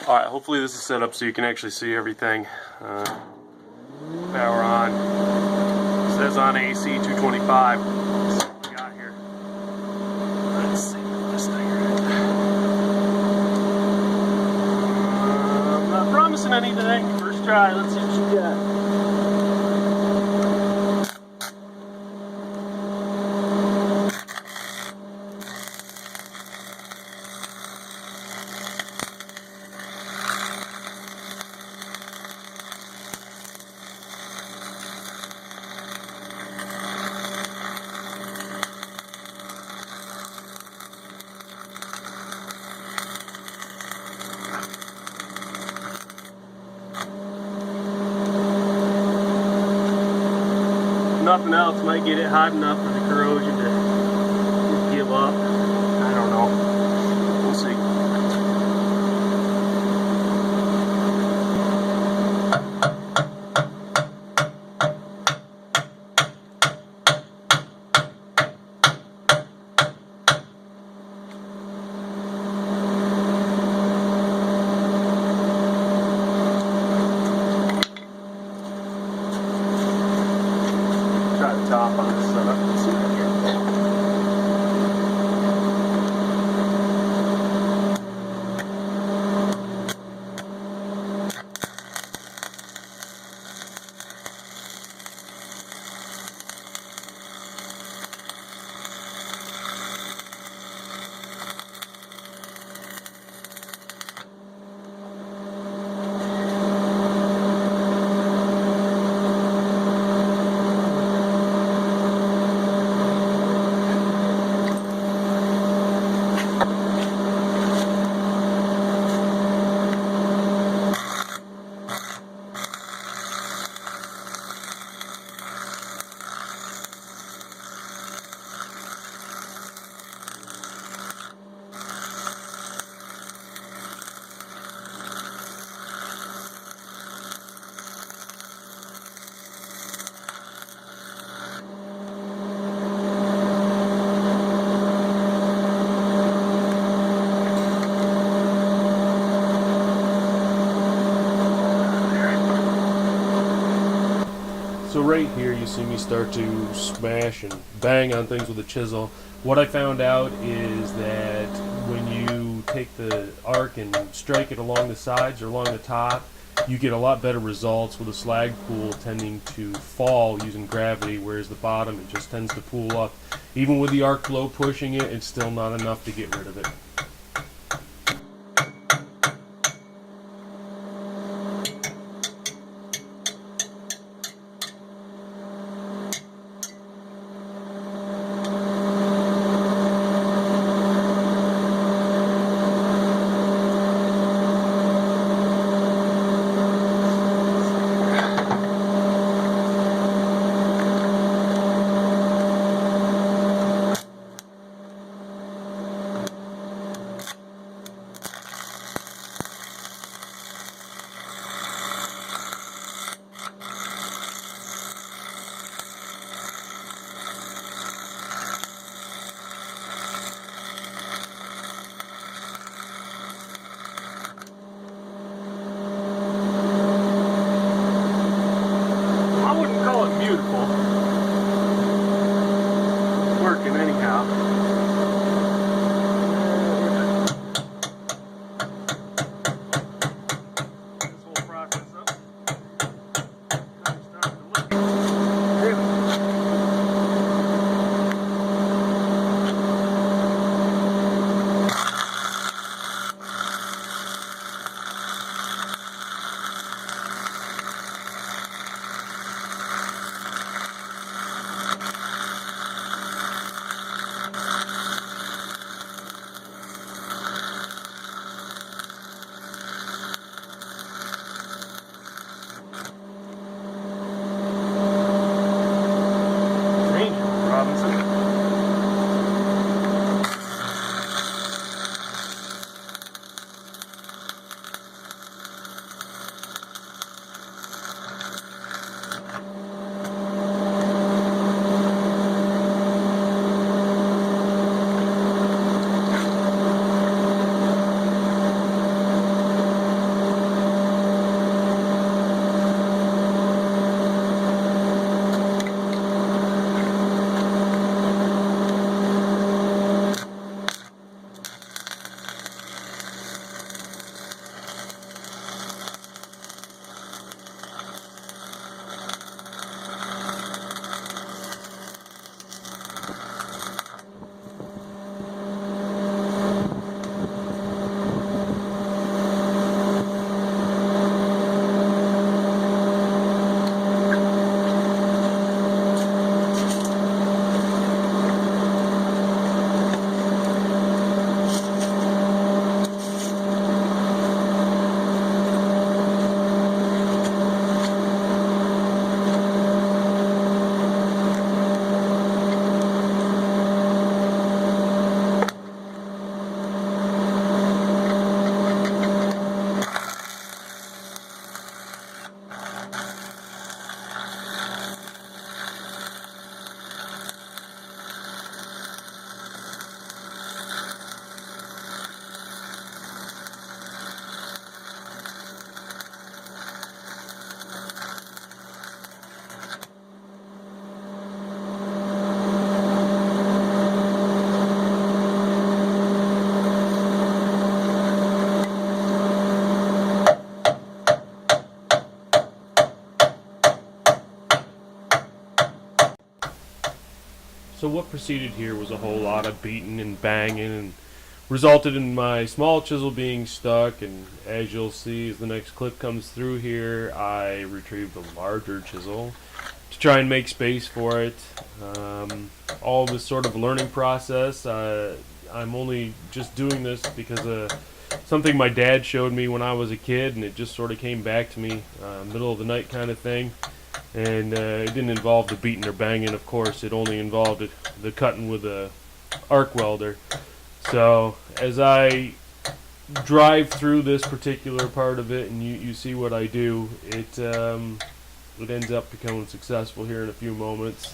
Alright, hopefully this is set up so you can actually see everything. Power on. It says on AC 225. Let's see what we got here. Let's see if this thing right. I'm not promising anything. First try, let's see what you got. Nothing else might get it hot enough for the corrosion to give up. I don't know. We'll see. Top on this setup. Let's see what I get. So right here you see me start to smash and bang on things with a chisel. What I found out is that when you take the arc and strike it along the sides or along the top, you get a lot better results with a slag pool tending to fall using gravity, whereas the bottom it just tends to pool up. Even with the arc flow pushing it, it's still not enough to get rid of it. So what proceeded here was a whole lot of beating and banging, and resulted in my small chisel being stuck. And as you'll see as the next clip comes through here, I retrieved a larger chisel to try and make space for it. All this sort of learning process, I'm only just doing this because something my dad showed me when I was a kid, and it just sort of came back to me, middle of the night kind of thing. And it didn't involve the beating or banging, of course. It only involved the cutting with a arc welder. So as I drive through this particular part of it, and you see what I do, it ends up becoming successful here in a few moments.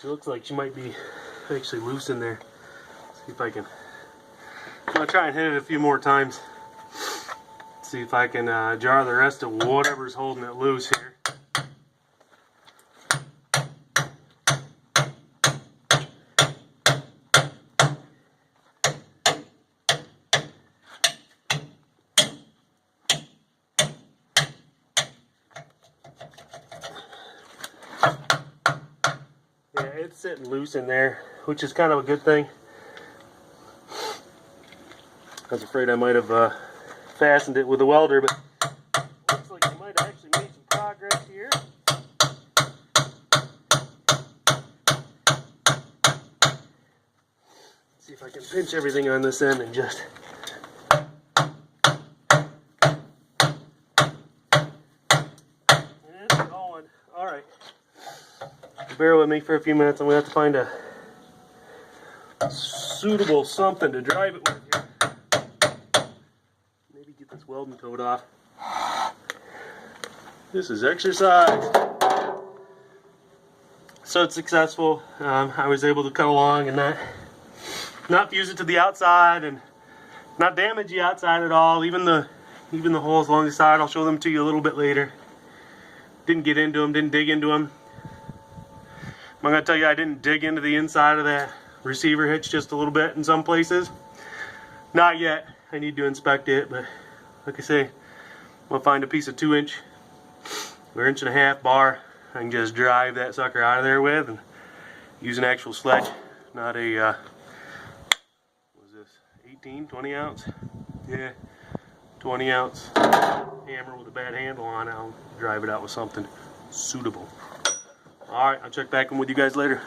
She looks like she might be actually loose in there. See if I can. I'm gonna try and hit it a few more times. See if I can jar the rest of whatever's holding it loose here. Yeah, it's sitting loose in there, which is kind of a good thing. I was afraid I might have fastened it with a welder, but looks like I might have actually made some progress here. Let's see if I can pinch everything on this end and just... It's going. Alright. Bear with me for a few minutes. I'm going to have to find a suitable something to drive it with here. Maybe get this welding coat off. This is exercise. So it's successful. I was able to cut along and not fuse it to the outside and not damage the outside at all. Even the holes along the side, I'll show them to you a little bit later. Didn't get into them, didn't dig into them. I'm going to tell you, I didn't dig into the inside of that receiver hitch just a little bit in some places. Not yet. I need to inspect it, but like I say, I'm going to find a piece of 2-inch or 1.5-inch bar I can just drive that sucker out of there with and use an actual sledge, not a, what is this, 18, 20 ounce? Yeah, 20 ounce hammer with a bad handle on it. I'll drive it out with something suitable. Alright, I'll check back in with you guys later.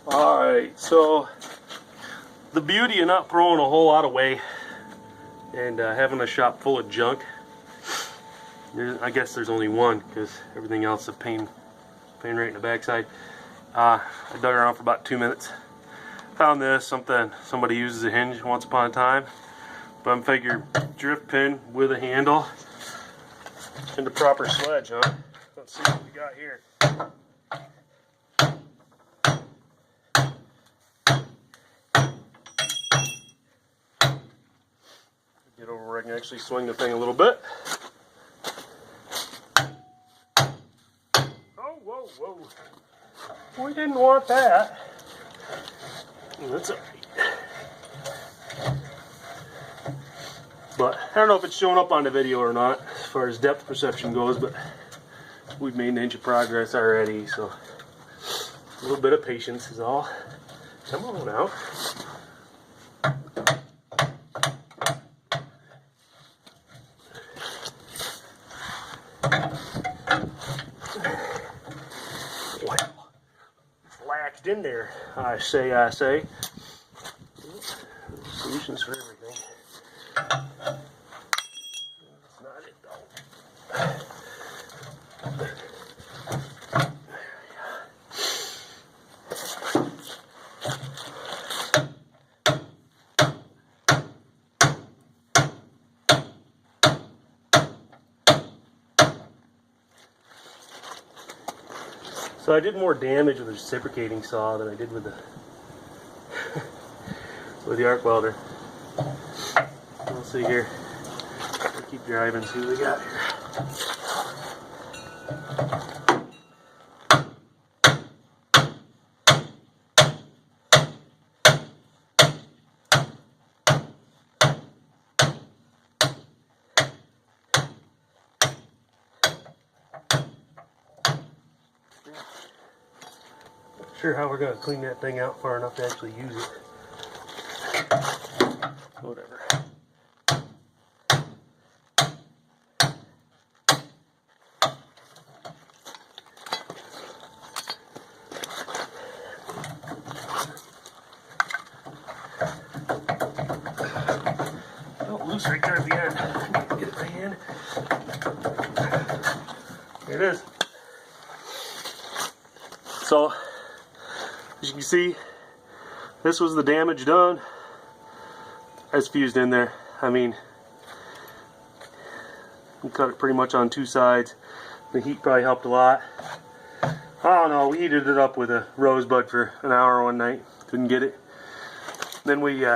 Alright, so the beauty of not throwing a whole lot away and having a shop full of junk, I guess there's only one because everything else is a pain right in the backside. I dug around for about 2 minutes. Found this, somebody uses a hinge once upon a time, but I'm figuring drift pin with a handle and the proper sledge, huh? Let's see what we got here. Get over where I can actually swing the thing a little bit. Oh, whoa, whoa. We didn't want that. That's alright. But I don't know if it's showing up on the video or not as far as depth perception goes, but we've made an inch of progress already, so a little bit of patience is all. Come on now. left in there. I say. Solutions for everything. That's not it though. So I did more damage with the reciprocating saw than I did with the with the arc welder. We'll see here. We'll keep driving, see what we got here. Not sure how we're going to clean that thing out far enough to actually use it. Whatever. Oh, loose right there at the end. I need to get it by hand. There it is. So, as you can see, this was the damage done. It's fused in there. I mean, we cut it pretty much on two sides. The heat probably helped a lot. I don't know, we heated it up with a rosebud for an hour one night. Couldn't get it. Then we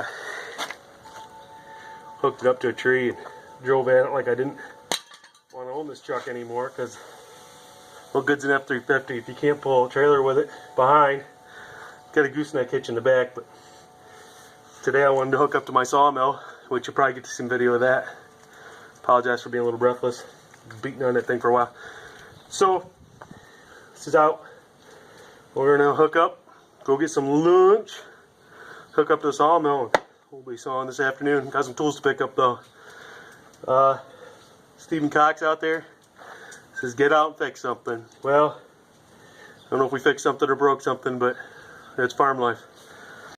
hooked it up to a tree and drove at it like I didn't want to own this truck anymore, because, well, good's an F-350. If you can't pull a trailer with it behind, got a gooseneck hitch in the back. But today I wanted to hook up to my sawmill, which you'll probably get to see some video of that. Apologize for being a little breathless. Beating on that thing for a while. So, this is out. We're going to hook up, go get some lunch, hook up to the sawmill. We'll be sawing this afternoon. Got some tools to pick up though. Stephen Cox out there says get out and fix something. Well, I don't know if we fixed something or broke something, but it's farm life.